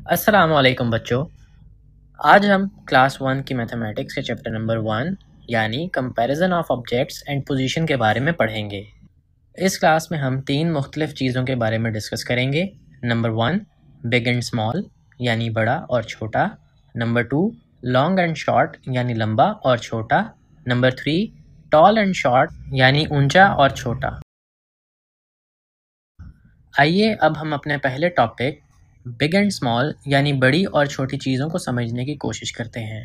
अस्सलाम वालेकुम बच्चों। आज हम क्लास 1 की मैथमेटिक्स के चैप्टर नंबर 1 यानी comparison of objects and position के बारे में पढ़ेंगे। इस क्लास में हम 3 मुख्तलिफ चीज़ों के बारे में डिस्कस करेंगे। नंबर 1 बिग एंड स्मॉल यानी बड़ा और छोटा। नंबर 2 लॉन्ग एंड शॉर्ट यानी लंबा और छोटा। नंबर 3 टॉल एंड शॉर्ट यानी ऊंचा और छोटा। आइए अब हम अपने पहले टॉपिक बिग एंड स्मॉल यानी बड़ी और छोटी चीज़ों को समझने की कोशिश करते हैं।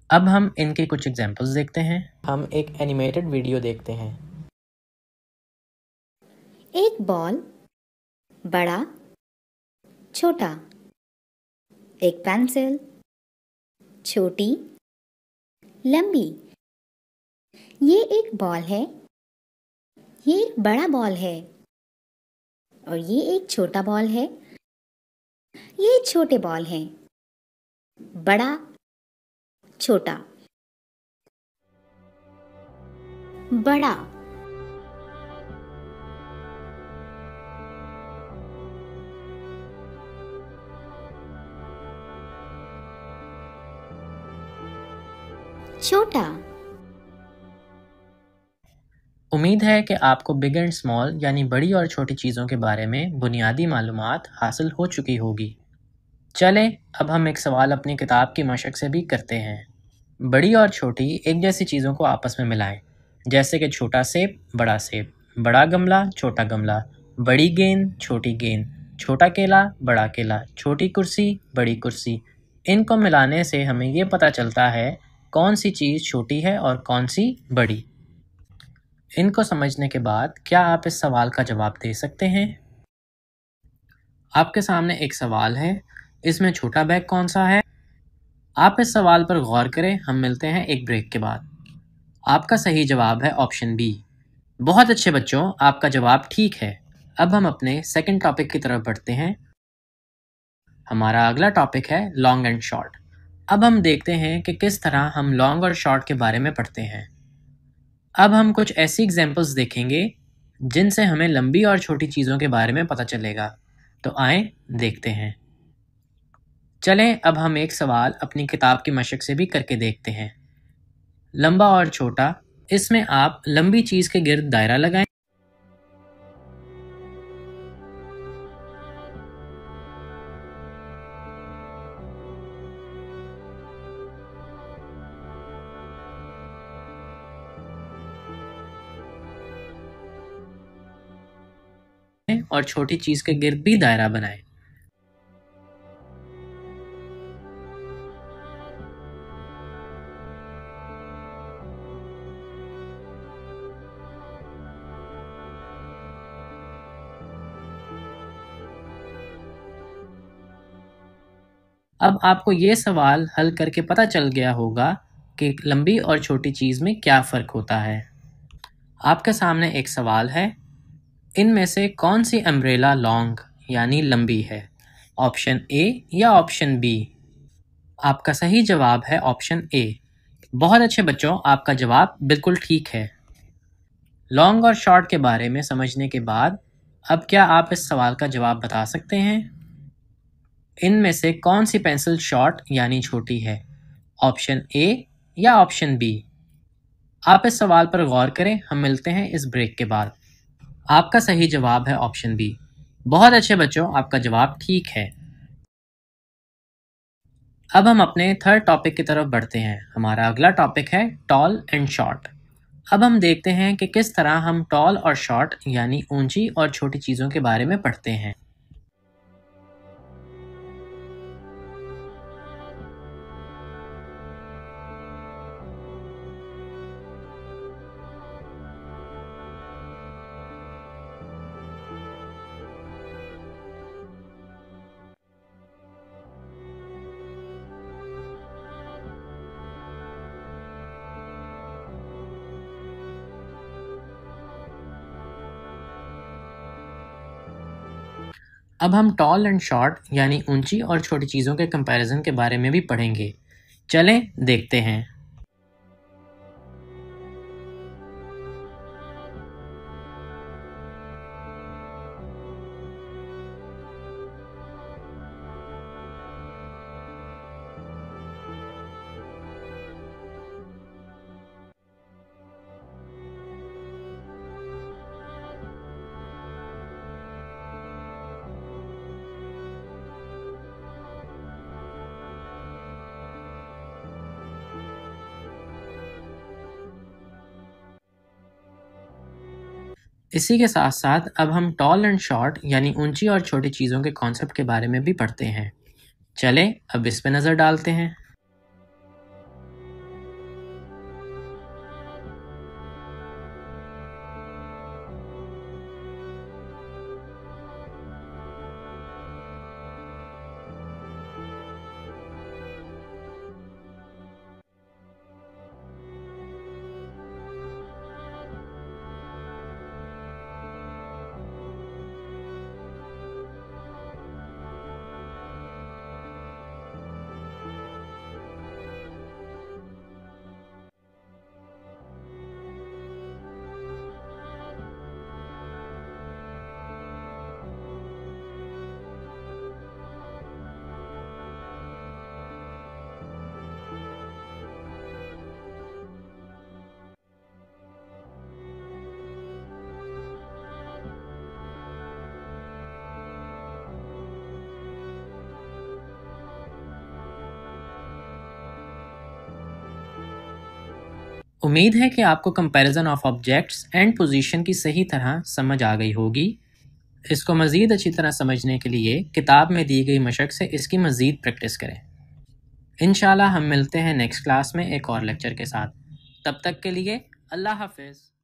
अब हम इनके कुछ एग्जांपल्स देखते हैं। हम एक एनिमेटेड वीडियो देखते हैं। एक बॉल, बड़ा, छोटा। एक पेंसिल, छोटी, लंबी। ये एक बॉल है, ये एक बड़ा बॉल है और ये एक छोटा बॉल है। ये छोटे बॉल हैं। बड़ा, छोटा। बड़ा, छोटा। उम्मीद है कि आपको बिग एंड स्मॉल यानी बड़ी और छोटी चीज़ों के बारे में बुनियादी मालूमात हासिल हो चुकी होगी। चलें अब हम एक सवाल अपनी किताब की मशक से भी करते हैं। बड़ी और छोटी एक जैसी चीज़ों को आपस में मिलाएं, जैसे कि छोटा सेब, बड़ा गमला, छोटा गमला, बड़ी गेंद, छोटी गेंद, छोटा केला, बड़ा केला, छोटी कुर्सी, बड़ी कुर्सी। इनको मिलाने से हमें ये पता चलता है कौन सी चीज़ छोटी है और कौन सी बड़ी। इनको समझने के बाद क्या आप इस सवाल का जवाब दे सकते हैं? आपके सामने एक सवाल है, इसमें छोटा बैग कौन सा है? आप इस सवाल पर गौर करें, हम मिलते हैं एक ब्रेक के बाद। आपका सही जवाब है ऑप्शन बी। बहुत अच्छे बच्चों, आपका जवाब ठीक है। अब हम अपने सेकंड टॉपिक की तरफ बढ़ते हैं। हमारा अगला टॉपिक है लॉन्ग एंड शॉर्ट। अब हम देखते हैं कि किस तरह हम लॉन्ग और शॉर्ट के बारे में पढ़ते हैं। अब हम कुछ ऐसी एग्जांपल्स देखेंगे जिनसे हमें लंबी और छोटी चीज़ों के बारे में पता चलेगा। तो आएं देखते हैं। चलें अब हम एक सवाल अपनी किताब की मशक से भी करके देखते हैं। लंबा और छोटा, इसमें आप लंबी चीज़ के गिर्द दायरा लगाएं और छोटी चीज़ के गिर्द भी दायरा बनाएं। अब आपको ये सवाल हल करके पता चल गया होगा कि लंबी और छोटी चीज़ में क्या फ़र्क होता है। आपके सामने एक सवाल है, इनमें से कौन सी अम्ब्रेला लॉन्ग यानी लंबी है? ऑप्शन ए या ऑप्शन बी? आपका सही जवाब है ऑप्शन ए। बहुत अच्छे बच्चों, आपका जवाब बिल्कुल ठीक है। लॉन्ग और शॉर्ट के बारे में समझने के बाद अब क्या आप इस सवाल का जवाब बता सकते हैं? इनमें से कौन सी पेंसिल शॉर्ट यानी छोटी है? ऑप्शन ए या ऑप्शन बी? आप इस सवाल पर गौर करें, हम मिलते हैं इस ब्रेक के बाद। आपका सही जवाब है ऑप्शन बी। बहुत अच्छे बच्चों, आपका जवाब ठीक है। अब हम अपने थर्ड टॉपिक की तरफ बढ़ते हैं। हमारा अगला टॉपिक है टॉल एंड शॉर्ट। अब हम देखते हैं कि किस तरह हम टॉल और शॉर्ट यानी ऊंची और छोटी चीज़ों के बारे में पढ़ते हैं। अब हम टॉल एंड शॉर्ट यानी ऊंची और छोटी चीज़ों के कंपैरिजन के बारे में भी पढ़ेंगे। चलें देखते हैं। इसी के साथ साथ अब हम टॉल एंड शॉर्ट यानी ऊंची और छोटी चीज़ों के कॉन्सेप्ट के बारे में भी पढ़ते हैं। चलें अब इस पे नज़र डालते हैं। उम्मीद है कि आपको comparison of objects and position की सही तरह समझ आ गई होगी। इसको मज़ीद अच्छी तरह समझने के लिए किताब में दी गई मशक से इसकी मज़ीद प्रैक्टिस करें। इंशाल्लाह हम मिलते हैं नेक्स्ट क्लास में एक और लेक्चर के साथ। तब तक के लिए अल्लाह हाफ़िज़।